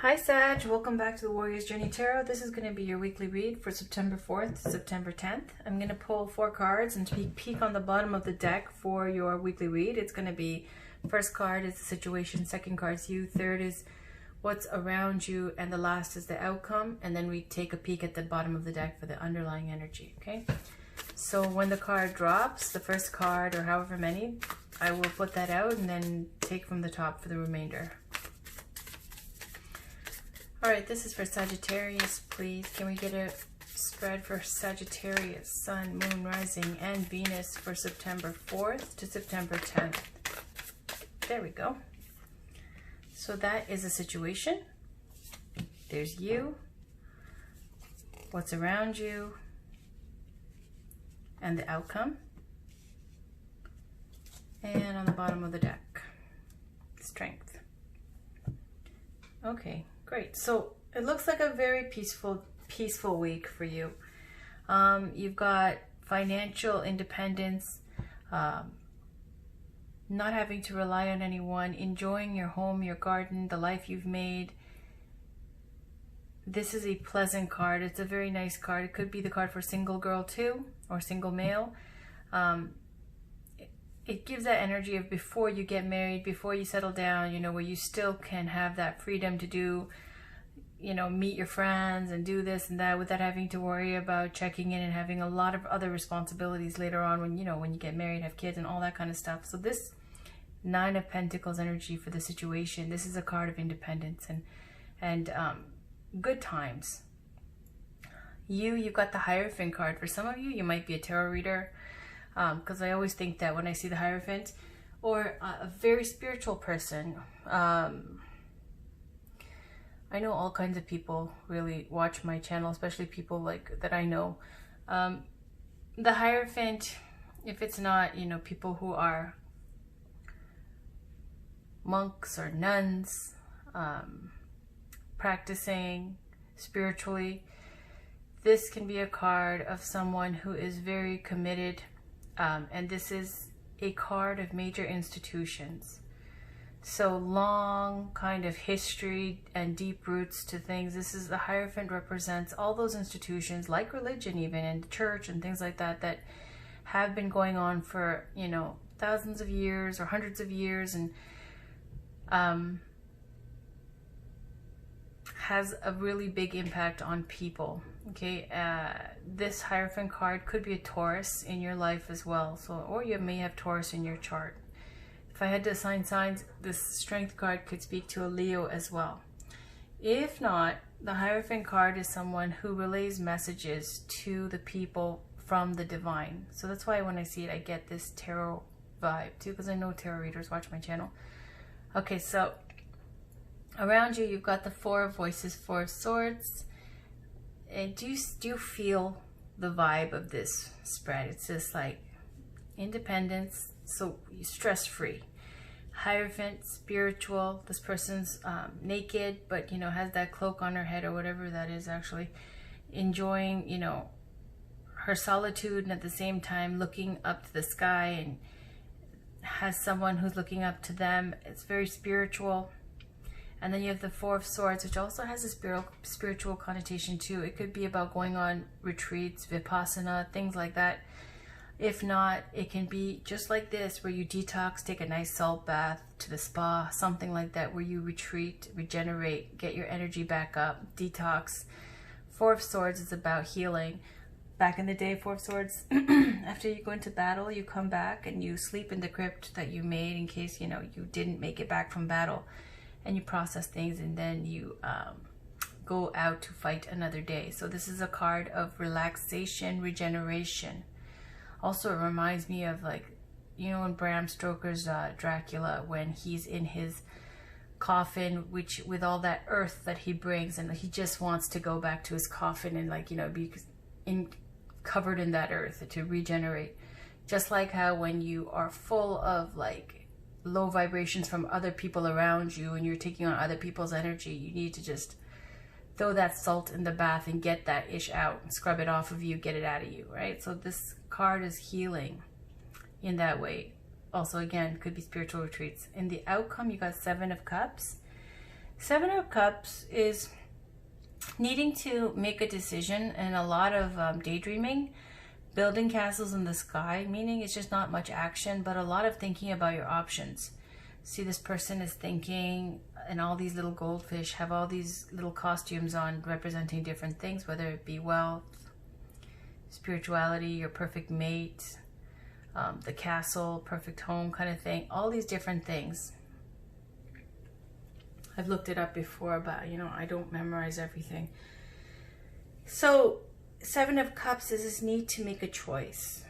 Hi Sag, welcome back to the Warrior's Journey Tarot. This is going to be your weekly read for September 4th to September 10th. I'm going to pull 4 cards and peek on the bottom of the deck for your weekly read. It's going to be, first card is the situation, second card is you, third is what's around you, and the last is the outcome. And then we take a peek at the bottom of the deck for the underlying energy, okay? So when the card drops, the first card or however many, I will put that out and then take from the top for the remainder. All right, this is for Sagittarius, please. Can we get a spread for Sagittarius, Sun, Moon, Rising, and Venus for September 4th to September 10th? There we go. So that is a situation. There's you, what's around you, and the outcome. And on the bottom of the deck, strength. Okay. Great. So it looks like a very peaceful week for you. You've got financial independence, not having to rely on anyone, enjoying your home, your garden, the life you've made. This is a pleasant card. It's a very nice card. It could be the card for single girl too, or single male. It gives that energy of before you get married, before you settle down, you know, where you still can have that freedom to do, you know, meet your friends and do this and that without having to worry about checking in and having a lot of other responsibilities later on when, you know, when you get married, have kids and all that kind of stuff. So this Nine of Pentacles energy for the situation, this is a card of independence and good times. You've got the Hierophant card. For some of you, you might be a tarot reader. Because I always think that when I see the Hierophant, or a very spiritual person. I know all kinds of people really watch my channel, especially people like that I know. The Hierophant, if it's not, you know, people who are monks or nuns, practicing spiritually, this can be a card of someone who is very committed. And this is a card of major institutions. So long kind of history and deep roots to things. This is the Hierophant represents all those institutions like religion even and church and things like that that have been going on for, you know, thousands of years or hundreds of years, and has a really big impact on people. Okay, this Hierophant card could be a Taurus in your life as well. So, or you may have Taurus in your chart. If I had to assign signs, this Strength card could speak to a Leo as well. If not, the Hierophant card is someone who relays messages to the people from the divine. So that's why when I see it, I get this tarot vibe too, because I know tarot readers watch my channel. Okay, so around you, you've got the Four of Voices, Four of Swords. And do you feel the vibe of this spread? It's just like independence, so stress-free. Hierophant, spiritual. This person's naked, but, you know, has that cloak on her head or whatever that is, actually. Enjoying, you know, her solitude, and at the same time looking up to the sky, and has someone who's looking up to them. It's very spiritual. And then you have the Four of Swords, which also has a spiritual connotation too. It could be about going on retreats, vipassana, things like that. If not, it can be just like this, where you detox, take a nice salt bath, to the spa, something like that, where you retreat, regenerate, get your energy back up, detox. Four of Swords is about healing. Back in the day, Four of Swords, after you go into battle, you come back and you sleep in the crypt that you made in case, you know, you didn't make it back from battle. And you process things, and then you go out to fight another day. So this is a card of relaxation, regeneration. Also, it reminds me of, like, you know, in Bram Stoker's Dracula, when he's in his coffin, which with all that earth that he brings, and he just wants to go back to his coffin and, like, you know, be covered in that earth to regenerate. Just like how when you are full of, like, low vibrations from other people around you and you're taking on other people's energy, you need to just throw that salt in the bath and get that ish out, scrub it off of you, get it out of you, right? So this card is healing in that way. Also, again, could be spiritual retreats. In the outcome, you got Seven of Cups. Seven of Cups is needing to make a decision and a lot of daydreaming, building castles in the sky, meaning it's just not much action, but a lot of thinking about your options. See, this person is thinking, and all these little goldfish have all these little costumes on representing different things, whether it be wealth, spirituality, your perfect mate, the castle, perfect home kind of thing, all these different things. I've looked it up before, but you know, I don't memorize everything. So Seven of Cups is this need to make a choice.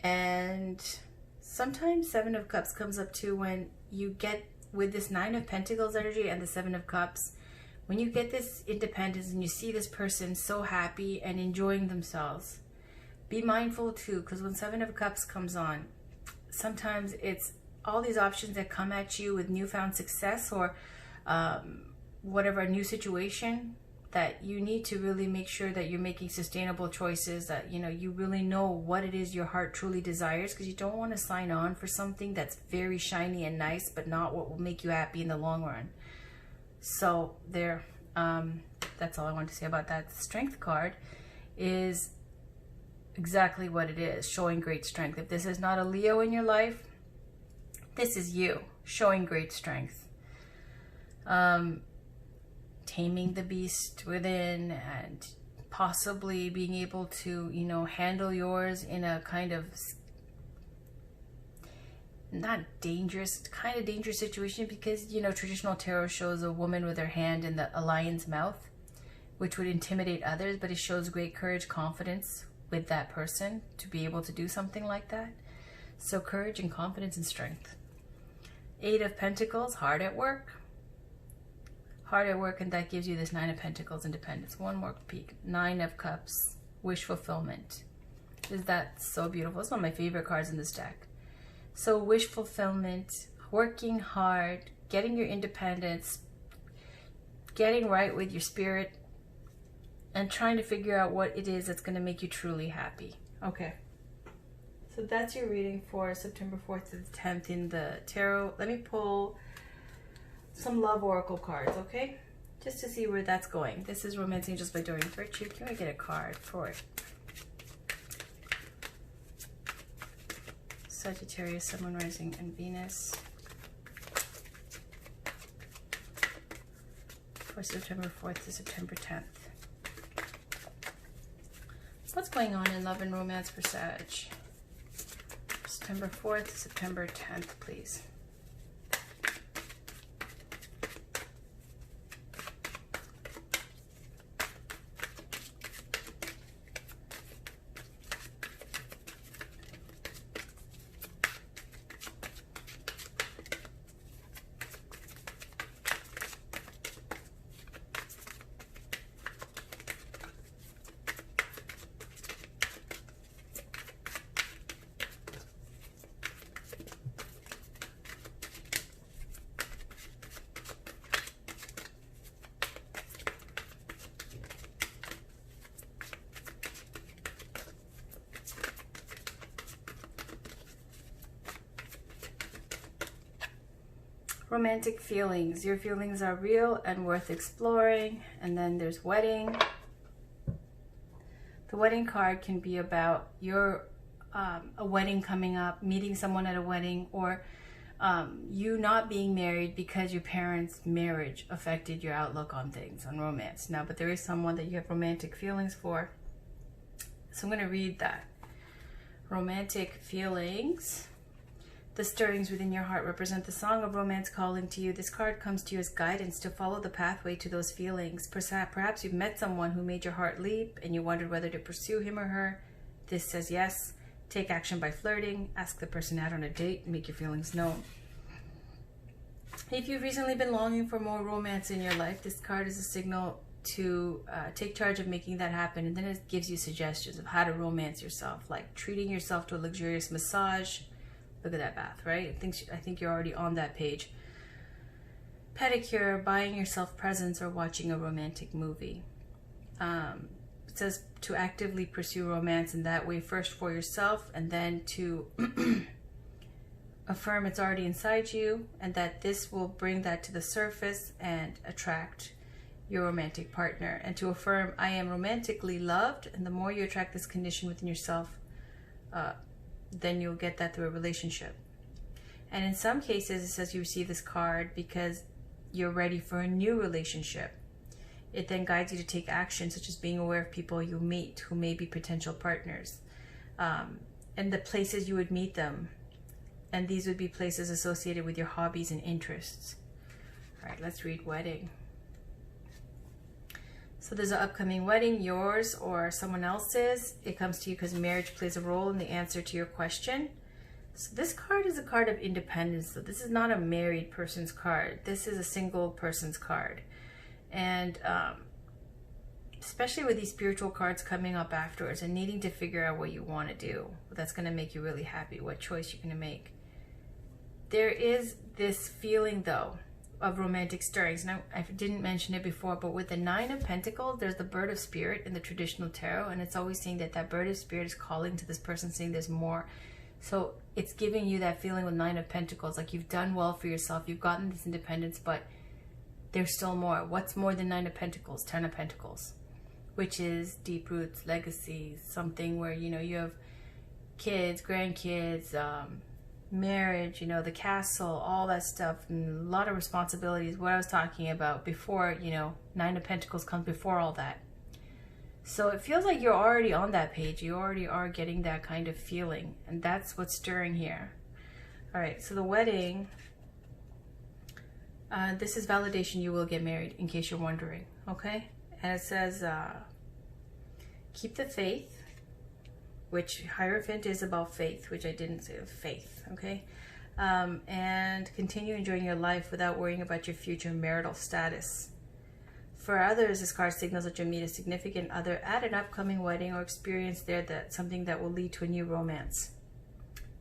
And sometimes Seven of Cups comes up too when you get with this Nine of Pentacles energy and the Seven of Cups. When you get this independence and you see this person so happy and enjoying themselves, be mindful too, because when Seven of Cups comes on, sometimes it's all these options that come at you with newfound success or whatever, a new situation, that you need to really make sure that you're making sustainable choices, that, you know, you really know what it is your heart truly desires, because you don't want to sign on for something that's very shiny and nice, but not what will make you happy in the long run. So there, that's all I want to say about that. The Strength card is exactly what it is, showing great strength. If this is not a Leo in your life, this is you showing great strength. Taming the beast within and possibly being able to, you know, handle yours in a kind of not dangerous, kind of dangerous situation, because, you know, traditional tarot shows a woman with her hand in a lion's mouth, which would intimidate others, but it shows great courage, confidence with that person to be able to do something like that. So courage and confidence and strength. Eight of Pentacles, hard at work. Hard at work, and that gives you this Nine of Pentacles, independence. One more peek. Nine of Cups, wish fulfillment. Is that so beautiful? It's one of my favorite cards in this deck. So wish fulfillment, working hard, getting your independence, getting right with your spirit, and trying to figure out what it is that's going to make you truly happy. Okay. So that's your reading for September 4th to the 10th in the tarot. Let me pull some love oracle cards, okay? Just to see where that's going. This is Romance Angels by Dorian Virtue. Can we get a card for it? Sagittarius, Sun, Moon, Rising, and Venus. For September 4th to September 10th. What's going on in love and romance for Sag? September 4th to September 10th, please. Romantic feelings. Your feelings are real and worth exploring. And then there's wedding. The wedding card can be about your a wedding coming up, meeting someone at a wedding, or you not being married because your parents' marriage affected your outlook on things, on romance. Now, but there is someone that you have romantic feelings for. So I'm going to read that. Romantic feelings. The stirrings within your heart represent the song of romance calling to you. This card comes to you as guidance to follow the pathway to those feelings. Perhaps you've met someone who made your heart leap and you wondered whether to pursue him or her. This says yes. Take action by flirting. Ask the person out on a date and make your feelings known. If you've recently been longing for more romance in your life, this card is a signal to take charge of making that happen. And then it gives you suggestions of how to romance yourself, like treating yourself to a luxurious massage. Look at that bath, right? I think you're already on that page. Pedicure, buying yourself presents, or watching a romantic movie. It says to actively pursue romance in that way, first for yourself, and then to affirm it's already inside you, and that this will bring that to the surface and attract your romantic partner. And to affirm, I am romantically loved, and the more you attract this condition within yourself, then you'll get that through a relationship. And in some cases, it says you receive this card because you're ready for a new relationship. It then guides you to take action, such as being aware of people you meet who may be potential partners, and the places you would meet them. And these would be places associated with your hobbies and interests. All right, let's read wedding. So there's an upcoming wedding, yours or someone else's. It comes to you because marriage plays a role in the answer to your question. So this card is a card of independence. So this is not a married person's card. This is a single person's card. And especially with these spiritual cards coming up afterwards and needing to figure out what you want to do, that's going to make you really happy, what choice you're going to make. There is this feeling, though, of romantic stirrings. Now, I didn't mention it before, but with the Nine of Pentacles, there's the bird of spirit in the traditional tarot, and it's always saying that that bird of spirit is calling to this person, saying there's more. So it's giving you that feeling with Nine of Pentacles, like you've done well for yourself, you've gotten this independence, but there's still more. What's more than Nine of Pentacles? 10 of Pentacles, which is deep roots, legacy, something where, you know, you have kids, grandkids, marriage, you know, the castle, all that stuff, and a lot of responsibilities, what I was talking about before. You know, Nine of Pentacles comes before all that. So it feels like you're already on that page. You already are getting that kind of feeling, and that's what's stirring here. All right, so the wedding, this is validation you will get married, in case you're wondering, okay? And it says, keep the faith, which Hierophant is about faith, which I didn't say, faith, okay? And continue enjoying your life without worrying about your future marital status. For others, this card signals that you'll meet a significant other at an upcoming wedding or experience there, that something that will lead to a new romance.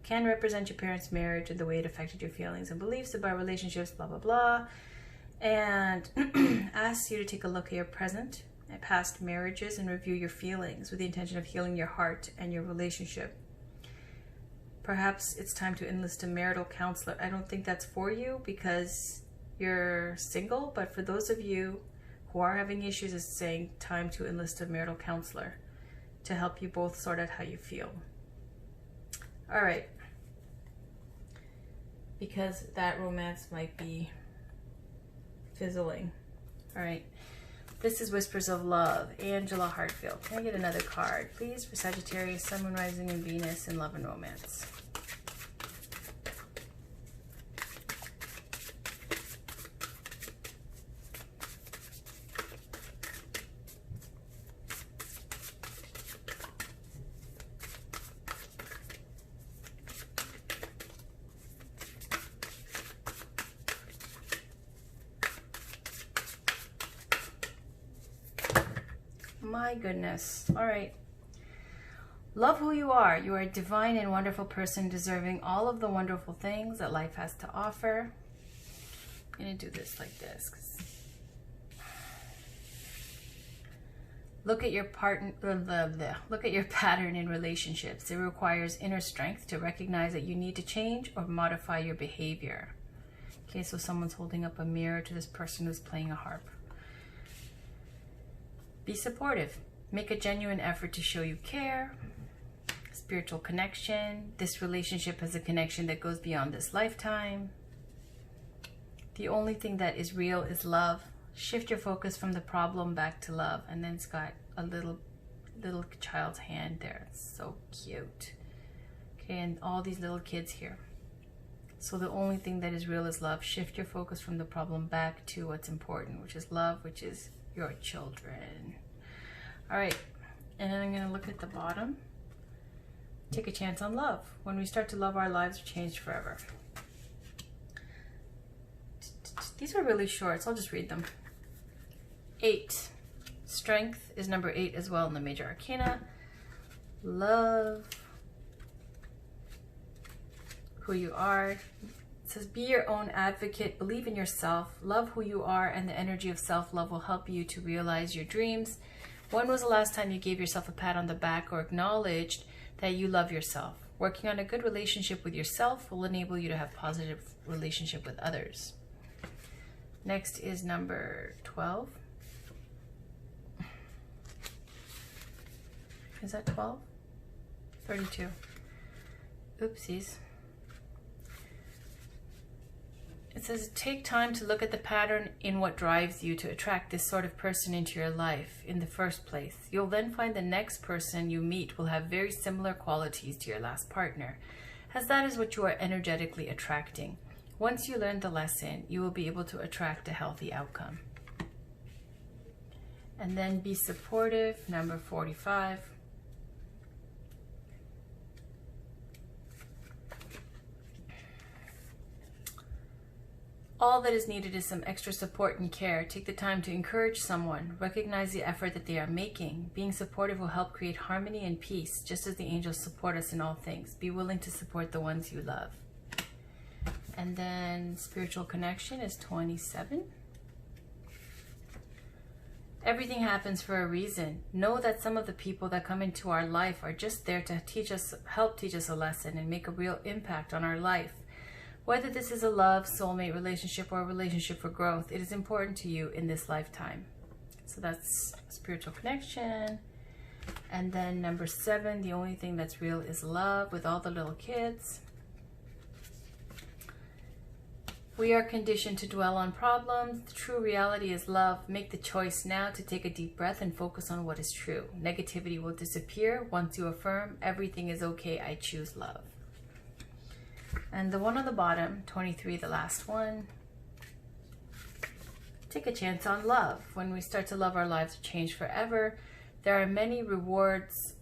Can represent your parents' marriage and the way it affected your feelings and beliefs about relationships, blah, blah, blah. And asks you to take a look at your present and past marriages and review your feelings with the intention of healing your heart and your relationship. Perhaps it's time to enlist a marital counselor. I don't think that's for you because you're single, but for those of you who are having issues, it's saying time to enlist a marital counselor to help you both sort out how you feel. All right. Because that romance might be fizzling. All right. This is Whispers of Love, Angela Hartfield. Can I get another card, please, for Sagittarius, Sun, Moon, Rising, and Venus in love and romance? My goodness. All right. Love who you are. You are a divine and wonderful person deserving all of the wonderful things that life has to offer. I'm going to do this like this. Look at your look at your pattern in relationships. It requires inner strength to recognize that you need to change or modify your behavior. Okay, so someone's holding up a mirror to this person who's playing a harp. Be supportive. Make a genuine effort to show you care. Spiritual connection. This relationship has a connection that goes beyond this lifetime. The only thing that is real is love. Shift your focus from the problem back to love. And then it's got a little child's hand there. It's so cute. Okay, and all these little kids here. So the only thing that is real is love. Shift your focus from the problem back to what's important, which is love, which is your children. All right, and then I'm going to look at the bottom. Take a chance on love. When we start to love, our lives are changed forever. These are really short, so I'll just read them. 8. Strength is number 8 as well in the major arcana. Love who you are. It says, be your own advocate, believe in yourself, love who you are, and the energy of self-love will help you to realize your dreams. When was the last time you gave yourself a pat on the back or acknowledged that you love yourself? Working on a good relationship with yourself will enable you to have positive relationship with others. Next is number 12. Is that 12? 32. Oopsies. It says, take time to look at the pattern in what drives you to attract this sort of person into your life in the first place. You'll then find the next person you meet will have very similar qualities to your last partner, as that is what you are energetically attracting. Once you learn the lesson, you will be able to attract a healthy outcome. And then be supportive, number 45. All that is needed is some extra support and care. Take the time to encourage someone. Recognize the effort that they are making. Being supportive will help create harmony and peace, just as the angels support us in all things. Be willing to support the ones you love. And then spiritual connection is 27. Everything happens for a reason. Know that some of the people that come into our life are just there to help teach us a lesson and make a real impact on our life. Whether this is a love, soulmate relationship, or a relationship for growth, it is important to you in this lifetime. So that's spiritual connection. And then number 7, the only thing that's real is love, with all the little kids. We are conditioned to dwell on problems. The true reality is love. Make the choice now to take a deep breath and focus on what is true. Negativity will disappear once you affirm, everything is okay, I choose love. And the one on the bottom, 23, the last one. Take a chance on love. When we start to love, our lives will change forever. There are many rewards.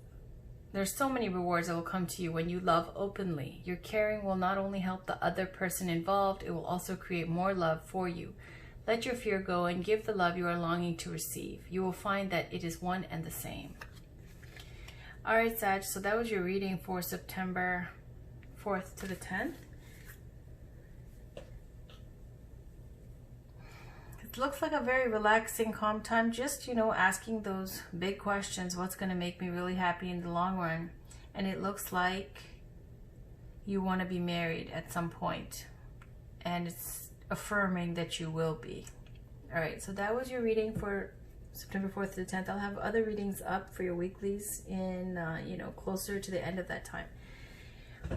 There's so many rewards that will come to you when you love openly. Your caring will not only help the other person involved, it will also create more love for you. Let your fear go and give the love you are longing to receive. You will find that it is one and the same. All right, Sag, so that was your reading for September 4th to the 10th. It looks like a very relaxing, calm time. Just, asking those big questions. What's going to make me really happy in the long run? And it looks like you want to be married at some point. And it's affirming that you will be. All right, so that was your reading for September 4th to the 10th. I'll have other readings up for your weeklies in, closer to the end of that time.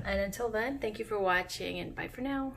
And until then, thank you for watching and bye for now.